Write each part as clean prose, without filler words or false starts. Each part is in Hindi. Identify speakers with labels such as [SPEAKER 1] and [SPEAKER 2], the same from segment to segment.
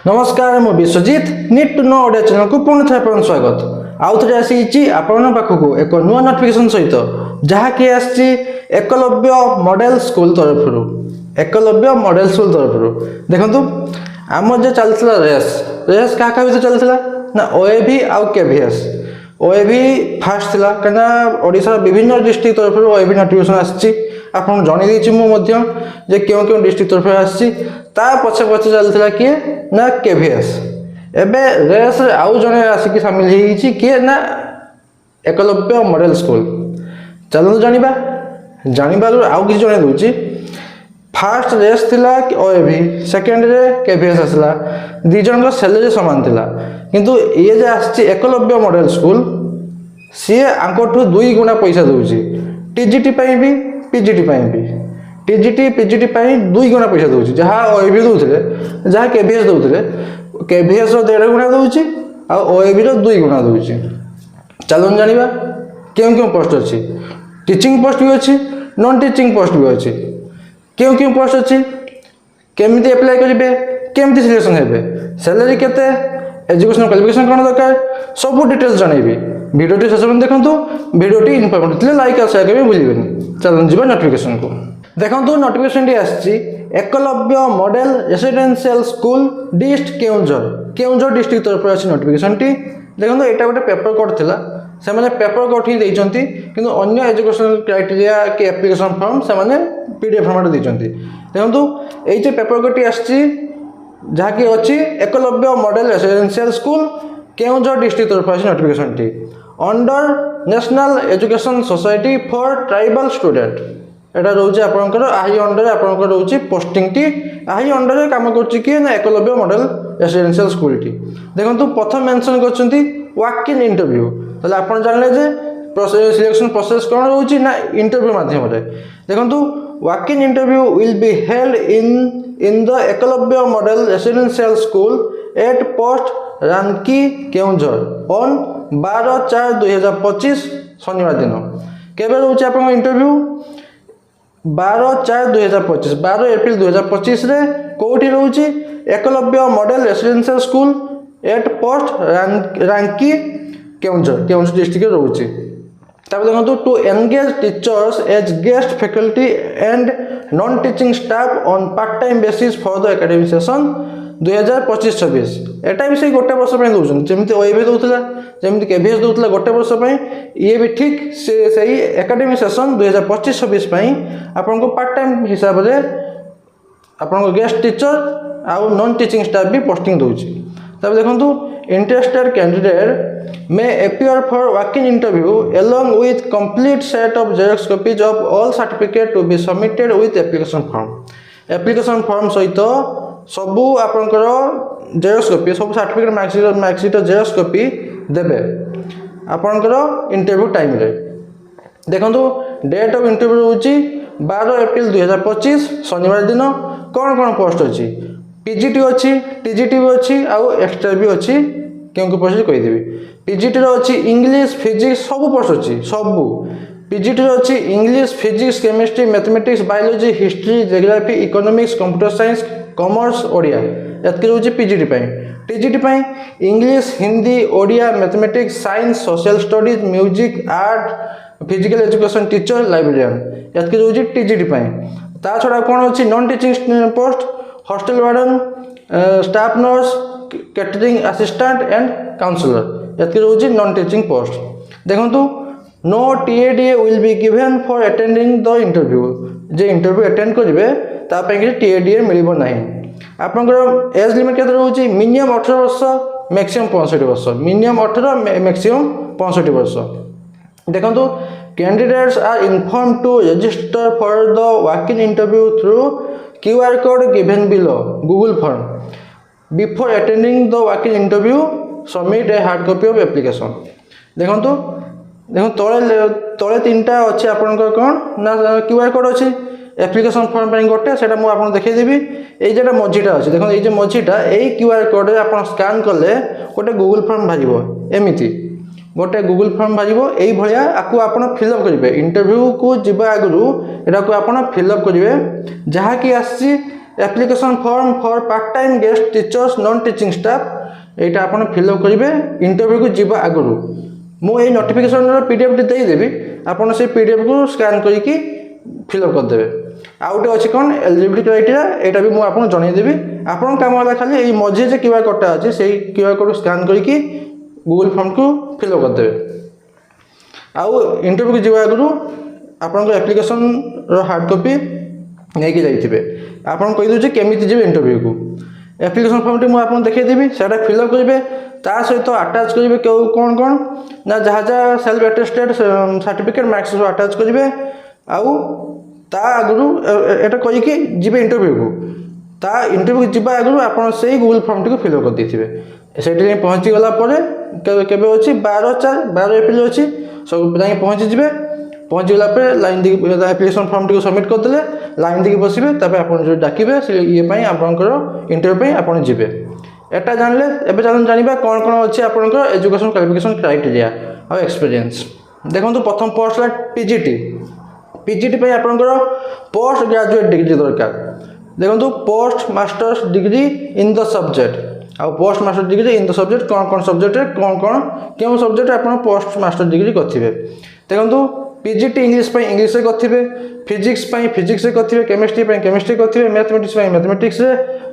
[SPEAKER 1] नमस्कार मु Biswajit need to know Odia channel को पुणी थे स्वागत आउ थे आसी आपण पाखक एक नुआ नोटिफिकेशन सहित जहाँकि आसी एकलव्य मॉडल स्कूल तरफ एकलव्य मॉडल स्कूल तरफ देखो आम जो चलता रेस रेस क्या भर चलता ना ओएवी आउ केवीएस ओएवी फास्ट थिला कना ओडिशा विभिन्न डिस्ट्रिक्ट तरफ ओएवी नोटिफिकेशन आसी आपन जणी देछि मु जे क्यों क्यों डिस्ट्रिक्ट तरफ आसी ता पछे पछे चलता किए ना केवीएस एबे रेस आउ जने आसिक सामिल होइछि किए ना एकलव्य मॉडल स्कूल चलो जानिबा जानिबार आउ किछ जणे दोछि फास्ट रेस थिला ओएवी सेकंड रे केवीएस आसला दी जन को सैलरी समान थिला किंतु ये जे आछि एकलव्य मॉडल स्कूल सी आंकोठू 2 गुना पैसा दोछि टीजीटी पई भी पीजीटी पई भी टीजीटी पीजीटी पई 2 गुना पैसा दोछि जहा ओएवी दोथले जहा केवीएस दोथले केवीएस रो 1.5 गुना दोछि आ ओएवी रो 2 गुना दोछि चलो जानिबा क्यों क्यों पोस्ट अछि टीचिंग पोस्ट भी अछि नॉन टीचिंग पोस्ट भी अछि क्यों क्यों पोस्ट अछि केमिति अप्लाई करिवे केमिति सिलेक्शन हेबे सैलरी केते एजुकेशन क्वालिफिकेशन कोन दरकार सब डिटेल्स जानिबी वीडियोटी शेष में देखंतु वीडियोटी इन्फॉर्मेटिव थिले लाइक और शेयर करबे भूलिबेनी चलन जीवा नोटिफिकेशन को देखंतु नोटिफिकेशन टी आछि Eklavya model residential school dist Keonjhar district तरफ आछि नोटिफिकेशन टी देखंतु एटा गोटे पेपर कोड थिला से माने पेपर कोड ही दैचंती किंतु अन्य एजुकेशनल क्राइटेरिया के एप्लीकेशन फॉर्म से माने पीडीएफ फॉर्मेट दैचंती देखंतु एई जे पेपर कोड टी आछि जहाँकि अच्छी Eklavya model residential school Keonjhar district तरफ आछि notification T under national education society for tribal student एटा रोचे आपनकर आही अंडर आपनकर रोचे पोस्टिंग टी आही अंडर काम करछि कि ना Eklavya model residential school T देखंतु प्रथम मेंशन करछंती वॉक इन इंटरव्यू तले आपन जानले जे सिलेक्शन प्रोसेस कोन रोची ना इंटरव्यू माध्यम रे देखंतु walk in interview will be held in the Eklavya model residential school at post Ranki Keonjhar on 12/4/2025 शनिवार दिन केबे रोचे आपन इंटरव्यू 12/4/2025 12 एप्रिल 2025 रे कोठी रोची Eklavya model residential school at post Ranki Keonjhar district रोची तब देखो to engage teachers as guest faculty and non teaching staff on part time basis for the academic session 2025-26 एटा भी से गोटे वर्ष पे दउछन जेमिति ओएबी दउतला जेमिति केवीएस दउतला गोटे वर्ष पे ये भी ठीक से सही एकेडमिक सेशन 2025-26 पई आपन को पार्ट टाइम हिसाब रे आपन को गेस्ट टीचर आउ नॉन टीचिंग स्टाफ भी पोस्टिंग दउची तब देखंतु interested candidate may appear for walk-in interview along with complete set of xerox copies of all certificate to be submitted with application form सहित सबु आपनकर xerox copy सब सर्टिफिकेट मार्कशीट xerox copy देबे आपनकर इंटरव्यू टाइम रे देखंतु डेट ऑफ इंटरव्यू होची 12 एप्रिल 2025 शनिवार दिन कोन पोस्ट अछि पीजीटी अच्छी टीजीटी भी अच्छी आउ एक्सट्रा भी अच्छी क्यों पोस्ट कहीदेवी पीजीटी अच्छी इंग्लिश फिजिक्स सब पोस्ट अच्छी सब पीजीटी अच्छी English physics chemistry mathematics biology history geography economics computer science commerce Odia एतके रोची PGT TGT English Hindi Odia mathematics science social studies music art physical education teacher librarian एतके रोची टीजीटी ता छड़ा कौन अच्छी non teaching post hostel warden staff nurse catering assistant and counsellor एतके रोची नॉन टीचिंग पोस्ट देखंतु no TADA will be given for attending the interview जे इंटरव्यू अटेंड करिवे ता पे कि टीएडीए मिलिबो नाही आपनकर एज लिमिट केते रोची मिनिमम 18 वर्ष मैक्सिमम 65 वर्ष मिनिमम 18 मैक्सिमम 65 वर्ष देखंतु candidates are informed to register for the walk-in interview through QR code given below Google form. Before attending the walk-in interview, submit a hard copy of application. देखो तले तीनटा अच्छे आपनकर कोन ना QR code अच्छे एप्लिकेशन फॉर्म पे गोटे सेटा मु आपन देखै देबी ए जेटा मझीटा अछि देखो ए जे मझीटा ए QR कोड रे आपन स्कैन करले गोटे गूगल फॉर्म भाजिबो एमिति गोटे गूगल फॉर्म भाजिबो एई भलिया आकु आपन फिलअप करिवे इंटरव्यू को जिबा आगु एटा को आपन फिलअप करिवे जहा कि आसी application form for part time guest teachers non teaching staff यहाँ आप फिलअप करेंगे इंटरव्यू को जीवा आगु मुझे नोटिफिकेशन पीडीएफ देदेवि आपड़ से पीडीएफ को स्कैन करके फिलअप करदे आउ गए अच्छे कौन एलिजिबिलिटी क्राइटेरिया यहाँ भी मुझे जनईदेवी आपन कम है खाली ये मझे जो क्यूआर कोडटा अच्छे से क्यूआर कोड स्कैन करके गूगल फॉर्म को फिलअप करदे आउ इंटरव्यू को जीवा आगु आपन एप्लिकेशन हार्ड कॉपी नहीं जाइए आपन कहीदे केमी जी इंटरव्यू को एप्लिकेशन फॉर्म टी मुझे देखदेवी से फिलअप करेंगे ता सहित आटाच करेंगे कौन कौन ना जहाँ जहाँ सेल्फ अटेस्टेड सर्टिफिकेट मार्क्स सब आटाच करेंगे आउ ता आगु एटा कहीकि जीवे इंटरव्यू को ता इंटरव्यू जीवा आगु आप गूगल फॉर्म टी फिलअप कर देते से पहुँची गला केवे अच्छी 12 एप्रिल अच्छी सब जा पहुँची जी पहुँची गला लाइन दी एप्लिकेशन फॉर्म टी सबमिट करदे लाइन दी बसवे आप डाकिबे से ये आपंकर इंटरव्यू आप जी एटा जानले एबे जानिबा कौन कौन अच्छे आपंकर एजुकेशन क्वालिफिकेशन क्राइटेरिया और एक्सपीरियंस देखो प्रथम पोस्ट है पीजीटी पे आपंकर पोस्ट ग्रेजुएट डिग्री दरकार देखो post masters degree in the subject आउ post master degree in the subject कौन सब्जेक्ट कौन क्यों सब्जेक्ट आप पोस्ट मास्टर डिग्री करेंगे देखो पीजीटी इंग्लिश इंग्लिश करेंगे फिजिक्स फिजिक्स करेंगे केमिस्ट्री केमिस्ट्री करेंगे मैथमेटिक्स मैथमेटिक्स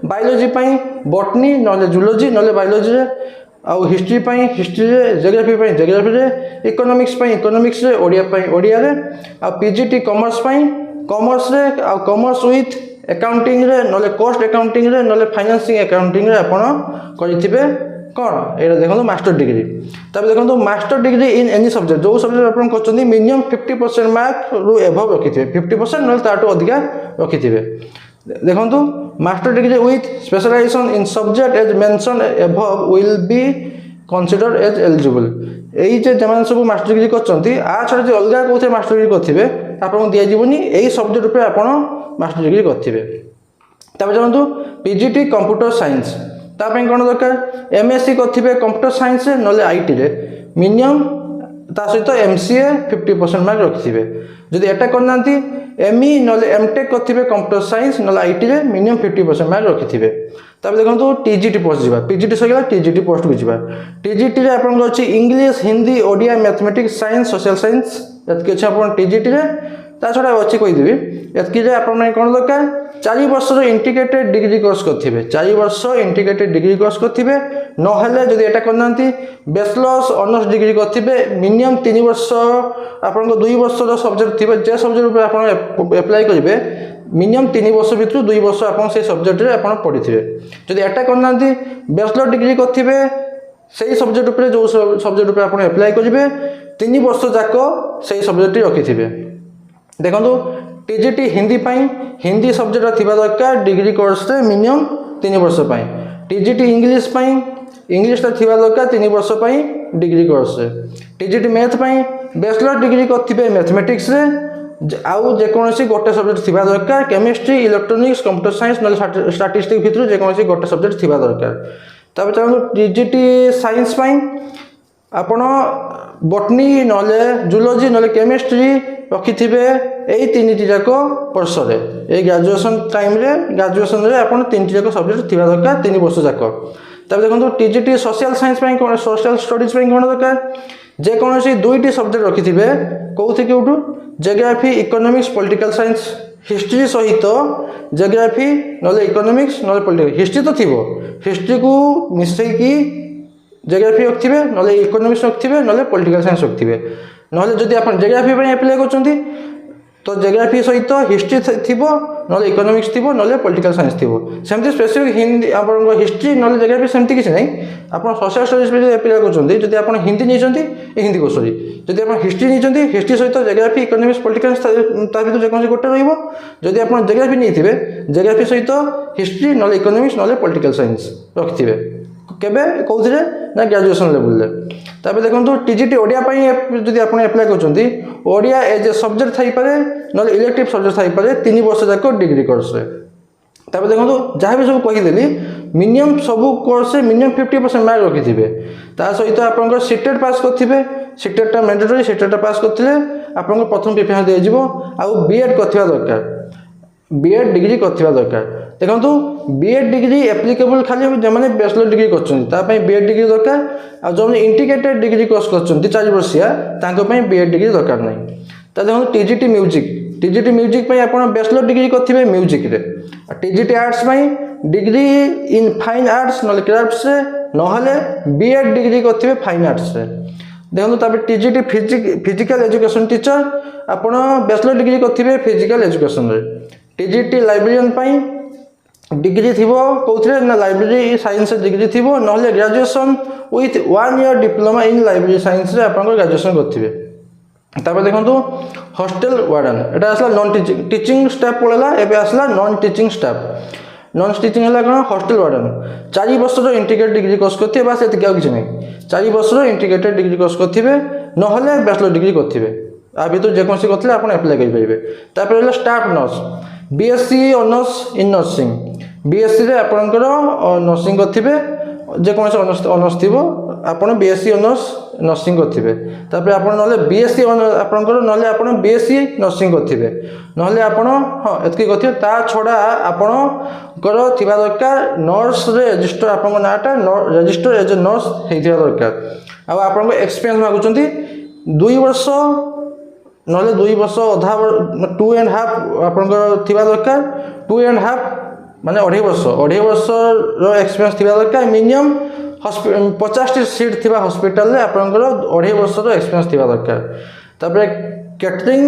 [SPEAKER 1] बायोलॉजी बॉटनी ना जूलॉजी ना बायोलॉजी आउ history history geography geography economics Odia आ PGT commerce commerce commerce with accounting ना कॉस्ट अकाउंटिंग ना फाइनेंसिंग अकाउंटिंग आप करेंगे कौन ये देखो मास्टर डिग्री तब देखो master degree in any subject जो सब्जेक्ट आप कर मिनिमम 50% मार्क रु एभव रखिथे 50% ना ताठू अधिका रखिथे देखो master degree with specialisation in subject as mention above will be considered as eligible यही जो सब मास्टर डिग्री कर छड़ा जो अलग कौन मास्टर डिग्री करेंगे आपको दिज्वनी यही सब्जेक्ट रूप आप मास्टर डिग्री करेंगे तब जानतु पीजीटी कंप्यूटर साइंस तापाई कौन दरकार एमएससी करेंगे कंप्यूटर साइंस ना आईटी मिनिमम ता सहित एमसीए 50% मार्क रखिथे जदि एटा करना एमई ना एमटेक करेंगे कंप्यूटर साइंस ना आईटी मिनिमम 50% मार्क रखिथे तब देखो टीजीटी पोस्ट जावा पीजीटी सहीगला टीजीटी पोस्ट को जावा टीजीटी आप अच्छी English Hindi Odia mathematics science social science ये अच्छे आप टीजीटी ता छड़ा अच्छी कहीदेवी ये आप कौन दरकार 4 वर्ष इंटीग्रेटेड डिग्री कोर्स करेंगे 4 वर्ष इंटीग्रेटेड डिग्री कोर्स करेंगे ना जदि एटा करना बैचलर्स ऑनर्स डिग्री करेंगे मिनिमम 3 वर्ष आप 2 वर्ष सब्जेक्ट थे जे सब्जेक्ट आप एप्लाई करेंगे मिनिमम 3 वर्ष भितर 2 वर्ष आप सब्जेक्ट आप पढ़ी थे जदि एटा करना बैचलर डिग्री करेंगे से सब्जेक्ट जो सब्जेक्ट आप एप्लाई करेंगे 3 वर्ष जाक से सब्जेक्ट रखिथे देखो टीजीटी हिंदी हिंदी सब्जेक्ट थी दरकार डिग्री कोर्स मिनिमम 3 वर्ष टीजीटी इंग्लिश इंग्लिश थी दरकार 3 वर्ष degree course TGT math bachelor degree करेंगे मैथमेटिक्स आउ जेकोसी गोटे सब्जेक्ट थी दरकार केमिस्ट्री इलेक्ट्रोनिक्स कंप्यूटर साइंस ना स्टैटिस्टिक्स भितर जेकोसी गोटे सब्जेक्ट थी दरकार तब चलो टीजीटी साइंस आपण बॉटनी ना जूलॉजी ना केमिस्ट्री रखिथे यही 3टी जाक वर्ष ये ग्रेजुएशन टाइम ग्रेजुएशन आप 3टी जाक सब्जेक्ट थी दरकार 3 वर्ष जाक तब देखो TGT social science social studies कौन दरकार जेकोसी 2टी सब्जेक्ट रखिथे कौथि कौटू geography economics political science history सहित जियोग्राफी ना इकोनॉमिक्स ना पॉलिटिकल हिस्ट्री तो थी हिस्ट्री को मिसईकी जियोग्राफी रखिथे ना इकोनॉमिक्स रखिथे ना पॉलिटिकल साइंस रखिथे ना जदि आप जियोग्राफी एप्लाई कर तो जियोग्राफी सहित हिस्ट्री थी ना इकोनॉमिक्स थी ना पॉलिटिकल साइंस थी सेमती स्पेसिफिक हिंदी आप हिस्ट्री ना जियोग्राफी सेमती किसी ना आप सोशल स्टडीज एप्लाई कर जब आप हिंदी नहीं हिंदी को सॉरी जब आप हिस्ट्री नहीं हिस्ट्री सहित जियोग्राफी इकोनॉमिक्स पॉलिटिकल भर जेकोसी गोटे रही आप जियोग्राफी नहीं थे जियोग्राफी सहित हिस्ट्री ना इकोनॉमिक्स ना पॉलिटिकल साइंस रखिथे केबे कौन ना ग्रेजुएशन लेवल तब देखो टीजीटी ओडिया जब आप एप्लाई कर ओडिया एज ए सब्जेक्ट थाईपे ना इलेक्टिव सब्जेक्ट थाईपे 3 वर्ष जाक डिग्री कोर्स तब देखो जहाँ भी सब कहीदेली मिनिमम सब कोर्स मिनिमम 50% मार्क रखिथे ता सहित आप सीटेट पास करेंगे सीटेटा मैंडेटरी सीटेटा पास करते आप प्रथम प्रिफरेंस दिज्व आउ बीएड करथिबा दरकार बीएड डिग्री करथिबा दरकार देखो बीएड डिग्री एप्लिकेबल खाली जो बैचलर डिग्री कर बीएड डिग्री दरकार आ जो इंटीग्रेटेड डिग्री कोर्स कर 4 वर्षिया बीएड डिग्री दरकार नहीं। तो देखो टीजीटी म्यूजिक आप बैचलर डिग्री करेंगे म्यूजिक रे, TGT arts degree in fine arts ना क्राफ्ट्स ना बीएड डिग्री करेंगे फाइन आर्ट्स रे। देखो टीजीटी फिजिकल एजुकेशन टीचर आप बैचलर डिग्री करेंगे फिजिकल एजुकेशन रे। टीजीटी लाइब्रेरियन डिग्री थी कौन ना लाइब्रेरी साइंस डिग्री थी ना graduation with 1 year diploma in library science आप ग्रेजुएशन करेंगे। देखो हॉस्टल वार्डन एटा आसला नॉन टीचिंग स्टाफ पड़ेगा एवं आसला non teaching staff. Non teaching है कौन हॉस्टल वार्डन 4 वर्ष इंटीग्रेटेड डिग्री कोर्स करेंगे बास ये किसी नहीं 4 वर्ष इंटीग्रेटेड डिग्री कोर्स करेंगे ना बैचलर डिग्री करेंगे आ भर जेकोसी करते आप एप्लाय करेंगे। Staff nurse BSc honours in nursing BSc रे आपणकर नर्सिंग करेंगे जेकोसी ऑनर्स थी आप बीएससी ऑनर्स नर्सिंग करेंगे आप ना बीएससी आपणकर ना आप बीएससी नर्सिंग करेंगे ना आप हाँ एतकी करेंगे ता छड़ा आपणकर थिबा दरकार नर्स रजिस्टर आप नाटा रजिस्टर एज ए नर्स होता दरकार आपन एक्सपीरियंस मागुंट 2 वर्ष ना 2 वर्ष अधा 2.5 आपणकर थिबा दरकार 2.5 माने 2.5 वर्ष एक्सपीरियंस थिबा दरकार मिनिमम 50 सीट थिबा हॉस्पिटल रे आपणकर 2.5 वर्ष एक्सपीरियंस थिबा दरकार। कैटरिंग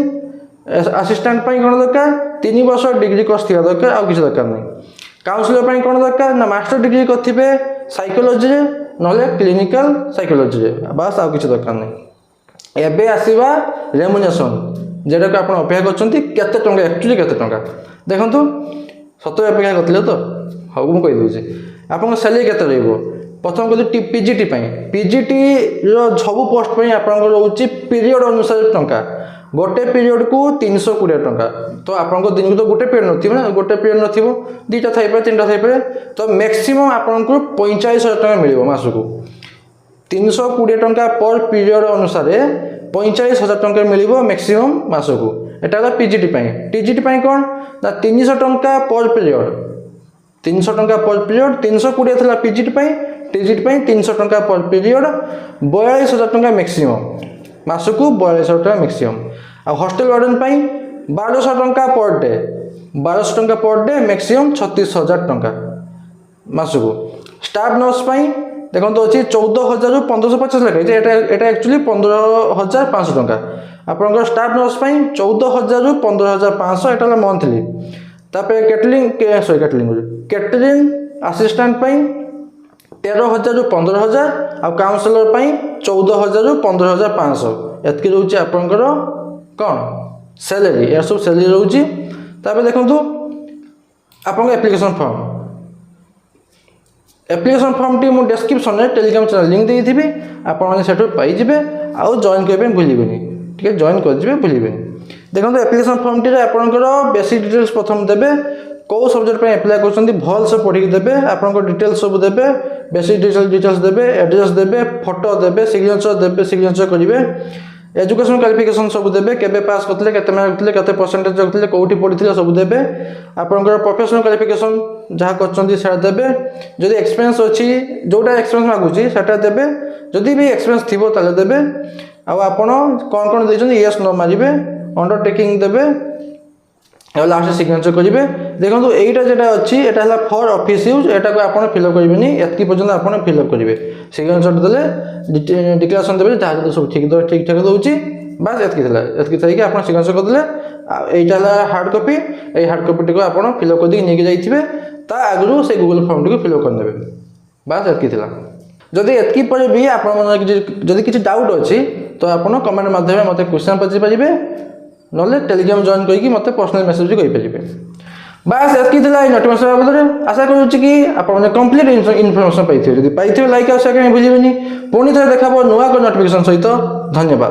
[SPEAKER 1] असिस्टेंट कौन दरकार 3 वर्ष डिग्री कोर्स थिबा दरकार आ किसी दरकार नहीं। काउंसलर कौन दरकार ना मास्टर डिग्री करेंगे साइकोलॉजी ना क्लिनिकल साइकोलॉजी बास आ किसी दरकार नहीं। एबे आसीबा रेमुनेशन जेटा को आप अपेक्षा कर एक्चुअली केते टंका देखंतु सतरे अपेक्षा करथिले तो हाँ मुझे कहीदे आप सैलरी केते रहइबो। प्रथम कहते पीजीटी पीजीटी सब पोस्ट पर आप रोचे पीरियड अनुसार टंका गोटे पीरियड को 320 टंका। तो आपको दिन को तो गोटे पीरियड नथिबो ना गोटे पीरियड नथिबो 2टा थाइपे 3टा थाइपे तो मैक्सिमम आपको 45,000 टंका मिल मासको 320 टंका पर पीरियड अनुसार 45,000 टंका मिल मैक्सिमम मासको। एटा पीजीटी टीजीटी कौन ना 300 टंका पर पीरियड 300 टंका पर पीरियड 320 था पीजीटी टीजीटी 300 टंका पर पीरियड 42,000 टंका मैक्सिमम मासको 42,000 टंका मैक्सिमम। आ हॉस्टल वार्डन 1200 टंका पर डे 1200 टंका पर डे मैक्सिमम 36,000 टंका मासको। स्टाफ नर्स देखो अच्छी 14,000 रु 1550 लगे एटा एक्चुअली 15,500 टंका आपंकर स्टाफ नर्स 14,000 रु 15,500 एटा मंथली। कैटरिंग असिस्टेंट 13,000 रु 15,000 आ काउंसलर 14,000 रु 15,500 एतकी रोचे आपंकर कौन सैलरी या सब सैलरी रोचे। देखो आप एप्लिकेशन फॉर्म टी मुझे डिस्क्रिप्शन में टेलीग्राम चैनल लिंक देती आपड़ पाइबे आउ जॉइन करने भूलिए ठीक है जॉइन कर भूलिए। देखो एप्लिकेशन फॉर्म टी आपंकर बेसिक डिटेल्स प्रथम देवे कौ सब्जेक्ट पर एप्लाय कर भल से पढ़ी देवे आपंकर डिटेल्स सब देवे बेसिक डिटेल्स देवे एड्रेस देवे फोटो देवे सिग्नेचर करेंगे एजुकेशन क्वालिफिकेशन सब देवे केबे पास करते केते मार्क रखते केते परसेंटेज रखते कौटी पढ़ी सब देवे आपंकर प्रोफेशनल क्वालिफिकेशन जहाँ कर देवे जदि एक्सपीरियंस अच्छी जोटा एक्सपीरियंस मागुची सेटा देवे जदि भी एक्सपीरियंस थी ताले देवे आपण कौन कौन देते येस न मारे अंडरटेकिंग देवे लास्ट सिग्नेचर करेंगे। देखो यहीटा जोटा अच्छी यहाँ फॉर ऑफिस यूज एटा को आप फिलअप करेंगे एतकी पर्यटन आप फिलअप करेंगे सिग्नेचर देले डिक्लेरेशन देवे जहाँ सब ठीक ठाक दूसरी बास एतकी थी आप सिग्नेचर करदे यहाँ हार्ड कॉपी ये हार्ड कॉपी टी आप फिलअप करके नहीं जाइए ता आगु से गूगल फॉर्म टी फिलअप करदे बास एतकी जदि एतकी पर भी आपड़ी किसी डाउट अच्छी तो आप कमेंट माध्यम मत क्वेश्चन पचारे ना टेलीग्राम जॉइन करके मत पर्सनल मेसेज भी करेंगे। बास एतकी नोटिफिकेशन बाबद आशा करुँच कि आप कंप्लीट इनफर्मेशन पाई जब पाई लाइक और शेयर करें भूलिए पुणी थे देखा नुआ नोटिफिकेशन सहित। धन्यवाद।